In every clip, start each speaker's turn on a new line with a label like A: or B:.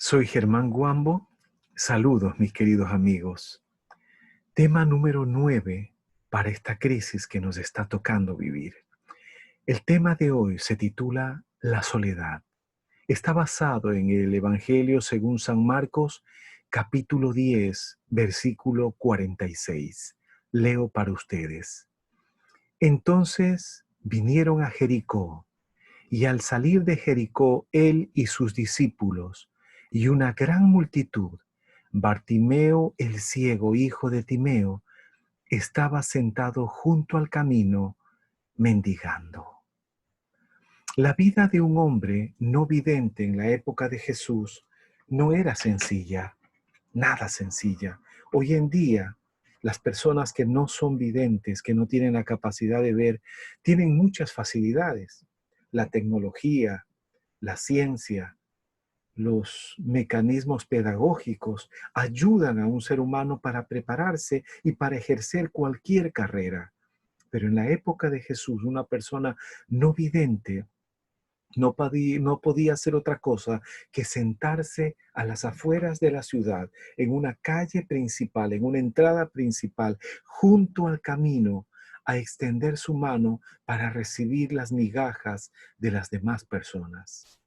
A: Soy Germán Guambo. Saludos, mis queridos amigos. Tema número 9 para esta crisis que nos está tocando vivir. El tema de hoy se titula La soledad. Está basado en el Evangelio según San Marcos, capítulo 10, versículo 46. Leo para ustedes. Entonces vinieron a Jericó, y al salir de Jericó, él y sus discípulos, y una gran multitud, Bartimeo el ciego, hijo de Timeo, estaba sentado junto al camino, mendigando. La vida de un hombre no vidente en la época de Jesús no era sencilla, nada sencilla. Hoy en día, las personas que no son videntes, que no tienen la capacidad de ver, tienen muchas facilidades. La tecnología, la ciencia, los mecanismos pedagógicos ayudan a un ser humano para prepararse y para ejercer cualquier carrera. Pero en la época de Jesús, una persona no vidente no podía hacer otra cosa que sentarse a las afueras de la ciudad, en una calle principal, en una entrada principal, junto al camino, a extender su mano para recibir las migajas de las demás personas.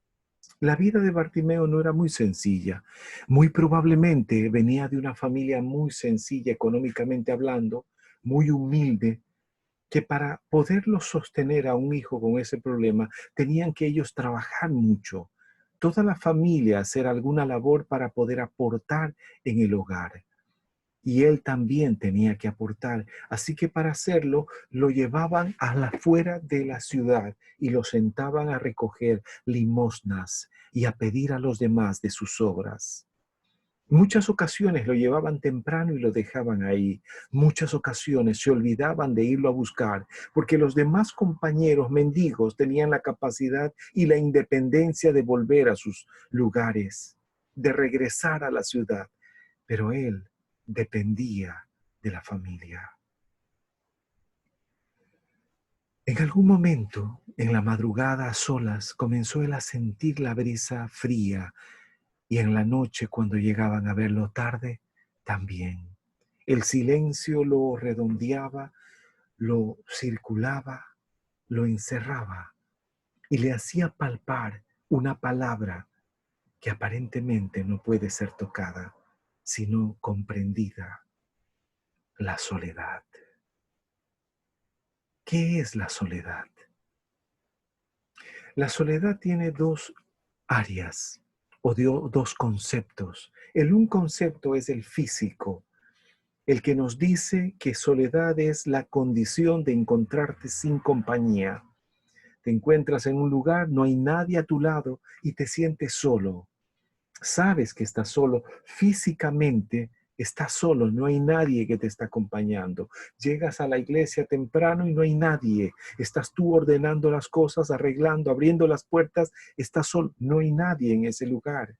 A: La vida de Bartimeo no era muy sencilla. Muy probablemente venía de una familia muy sencilla económicamente hablando, muy humilde, que para poderlo sostener a un hijo con ese problema, tenían que ellos trabajar mucho. Toda la familia hacer alguna labor para poder aportar en el hogar. Y él también tenía que aportar. Así que para hacerlo, lo llevaban a la fuera de la ciudad y lo sentaban a recoger limosnas y a pedir a los demás de sus obras. Muchas ocasiones lo llevaban temprano y lo dejaban ahí. Muchas ocasiones se olvidaban de irlo a buscar porque los demás compañeros mendigos tenían la capacidad y la independencia de volver a sus lugares, de regresar a la ciudad. Pero él dependía de la familia. En algún momento, en la madrugada a solas, comenzó él a sentir la brisa fría. Y en la noche, cuando llegaban a verlo tarde, también. El silencio lo redondeaba, lo circulaba, lo encerraba y le hacía palpar una palabra que aparentemente no puede ser tocada, sino comprendida: la soledad. ¿Qué es la soledad? La soledad tiene dos áreas o dos conceptos. Un concepto es el físico, el que nos dice que soledad es la condición de encontrarte sin compañía. Te encuentras en un lugar, no hay nadie a tu lado y te sientes solo. Sabes que estás solo físicamente, estás solo, no hay nadie que te está acompañando. Llegas a la iglesia temprano y no hay nadie. Estás tú ordenando las cosas, arreglando, abriendo las puertas, estás solo, no hay nadie en ese lugar.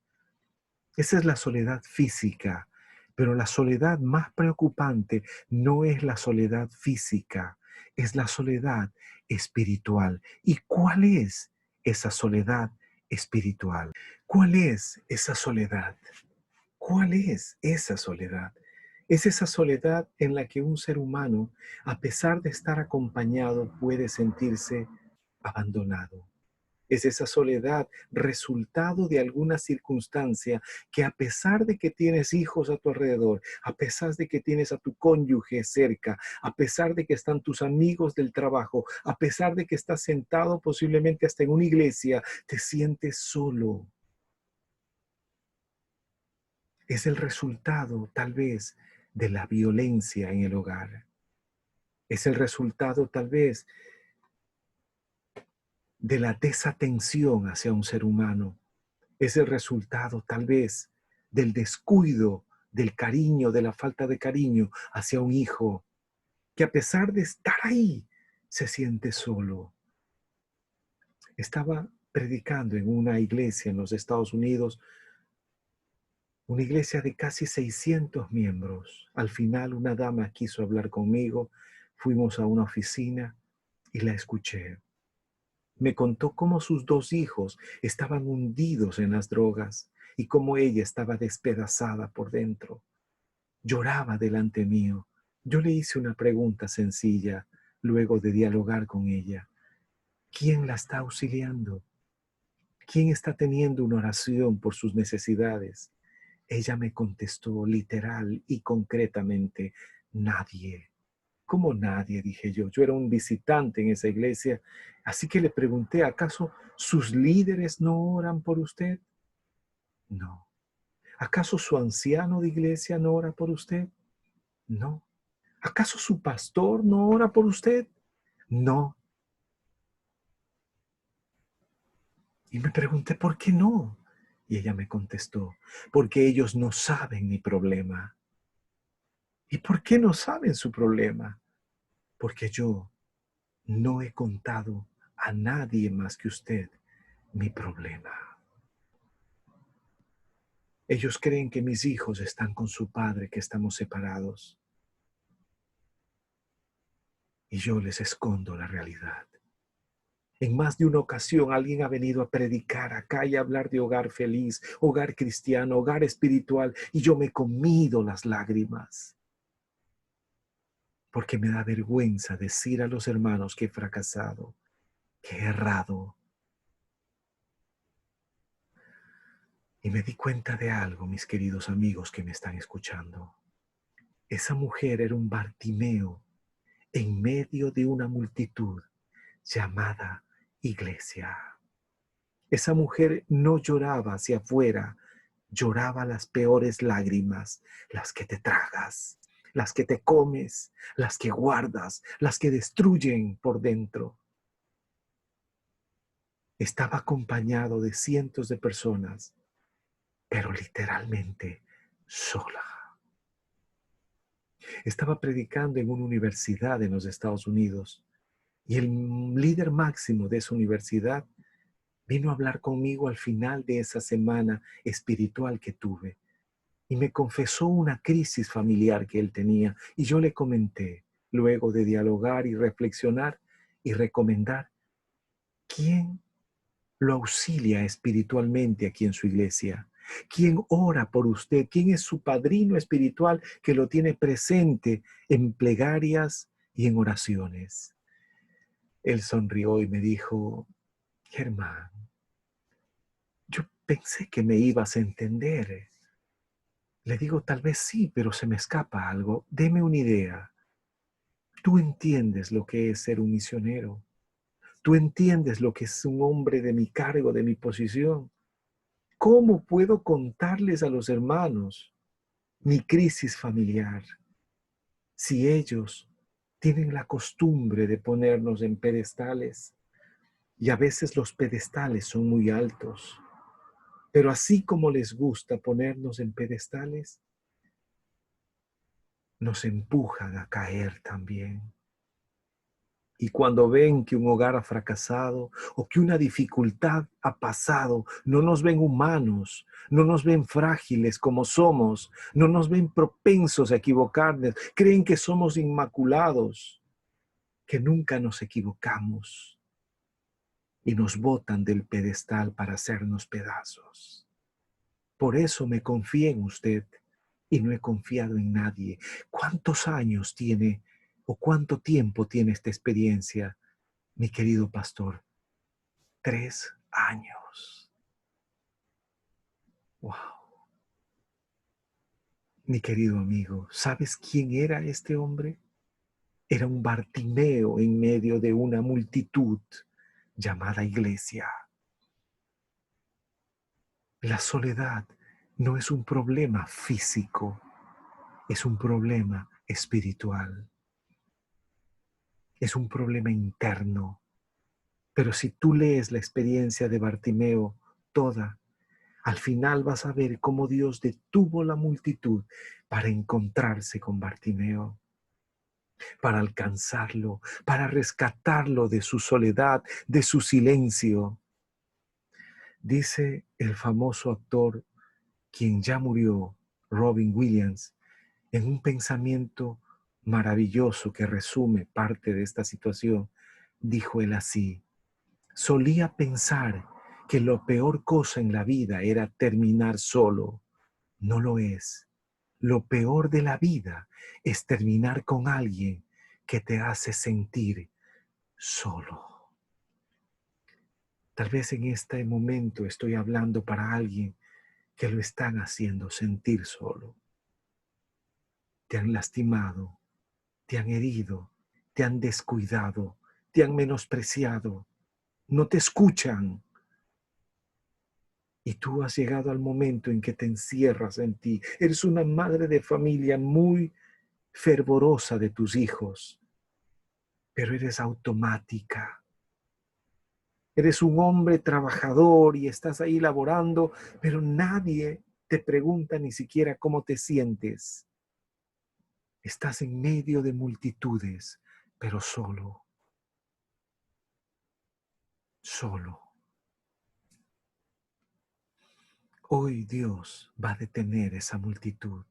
A: Esa es la soledad física, pero la soledad más preocupante no es la soledad física, es la soledad espiritual. ¿Y cuál es esa soledad espiritual? ¿Cuál es esa soledad? ¿Cuál es esa soledad? Es esa soledad en la que un ser humano, a pesar de estar acompañado, puede sentirse abandonado. Es esa soledad resultado de alguna circunstancia que, a pesar de que tienes hijos a tu alrededor, a pesar de que tienes a tu cónyuge cerca, a pesar de que están tus amigos del trabajo, a pesar de que estás sentado posiblemente hasta en una iglesia, te sientes solo. Es el resultado, tal vez, de la violencia en el hogar. Es el resultado, tal vez, de la desatención hacia un ser humano. Es el resultado, tal vez, del descuido, del cariño, de la falta de cariño hacia un hijo, que a pesar de estar ahí, se siente solo. Estaba predicando en una iglesia en los Estados Unidos, una iglesia de casi 600 miembros. Al final, una dama quiso hablar conmigo, fuimos a una oficina y la escuché. Me contó cómo sus dos hijos estaban hundidos en las drogas y cómo ella estaba despedazada por dentro. Lloraba delante mío. Yo le hice una pregunta sencilla luego de dialogar con ella. ¿Quién la está auxiliando? ¿Quién está teniendo una oración por sus necesidades? Ella me contestó literal y concretamente, nadie. ¿Cómo nadie? Dije yo. Yo era un visitante en esa iglesia. Así que le pregunté, ¿acaso sus líderes no oran por usted? No. ¿Acaso su anciano de iglesia no ora por usted? No. ¿Acaso su pastor no ora por usted? No. Y me pregunté, ¿por qué no? Y ella me contestó, porque ellos no saben mi problema. ¿Y por qué no saben su problema? Porque yo no he contado a nadie más que usted mi problema. Ellos creen que mis hijos están con su padre, que estamos separados. Y yo les escondo la realidad. En más de una ocasión alguien ha venido a predicar acá y a hablar de hogar feliz, hogar cristiano, hogar espiritual, y yo me he comido las lágrimas. Porque me da vergüenza decir a los hermanos que he fracasado, que he errado. Y me di cuenta de algo, mis queridos amigos que me están escuchando. Esa mujer era un Bartimeo en medio de una multitud llamada iglesia. Esa mujer no lloraba hacia afuera, lloraba las peores lágrimas, las que te tragas, las que te comes, las que guardas, las que destruyen por dentro. Estaba acompañado de cientos de personas, pero literalmente sola. Estaba predicando en una universidad en los Estados Unidos y el líder máximo de esa universidad vino a hablar conmigo al final de esa semana espiritual que tuve y me confesó una crisis familiar que él tenía y yo le comenté, luego de dialogar y reflexionar y recomendar, ¿quién lo auxilia espiritualmente aquí en su iglesia? ¿Quién ora por usted? ¿Quién es su padrino espiritual que lo tiene presente en plegarias y en oraciones? Él sonrió y me dijo, Germán, yo pensé que me ibas a entender. Le digo, tal vez sí, pero se me escapa algo. Deme una idea. Tú entiendes lo que es ser un misionero. Tú entiendes lo que es un hombre de mi cargo, de mi posición. ¿Cómo puedo contarles a los hermanos mi crisis familiar si ellos tienen la costumbre de ponernos en pedestales? Y a veces los pedestales son muy altos. Pero así como les gusta ponernos en pedestales, nos empujan a caer también. Y cuando ven que un hogar ha fracasado o que una dificultad ha pasado, no nos ven humanos, no nos ven frágiles como somos, no nos ven propensos a equivocarnos, creen que somos inmaculados, que nunca nos equivocamos y nos botan del pedestal para hacernos pedazos. Por eso me confié en usted y no he confiado en nadie. ¿Cuántos años tiene o cuánto tiempo tiene esta experiencia, mi querido pastor? 3 años. Wow. Mi querido amigo, ¿sabes quién era este hombre? Era un Bartimeo en medio de una multitud llamada iglesia. La soledad no es un problema físico, es un problema espiritual. Es un problema interno. Pero si tú lees la experiencia de Bartimeo toda, al final vas a ver cómo Dios detuvo la multitud para encontrarse con Bartimeo, para alcanzarlo, para rescatarlo de su soledad, de su silencio. Dice el famoso actor, quien ya murió, Robin Williams, en un pensamiento maravilloso que resume parte de esta situación, dijo él así: Solía pensar que la peor cosa en la vida era terminar solo. No lo es. Lo peor de la vida es terminar con alguien que te hace sentir solo. Tal vez en este momento estoy hablando para alguien que lo están haciendo sentir solo. Te han lastimado, te han herido, te han descuidado, te han menospreciado, no te escuchan. Y tú has llegado al momento en que te encierras en ti. Eres una madre de familia muy fervorosa de tus hijos, pero eres automática. Eres un hombre trabajador y estás ahí laborando, pero nadie te pregunta ni siquiera cómo te sientes. Estás en medio de multitudes, pero solo, solo. Hoy Dios va a detener esa multitud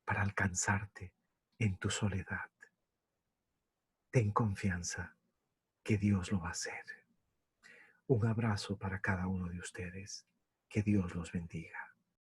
A: para alcanzarte en tu soledad. Ten confianza que Dios lo va a hacer. Un abrazo para cada uno de ustedes. Que Dios los bendiga.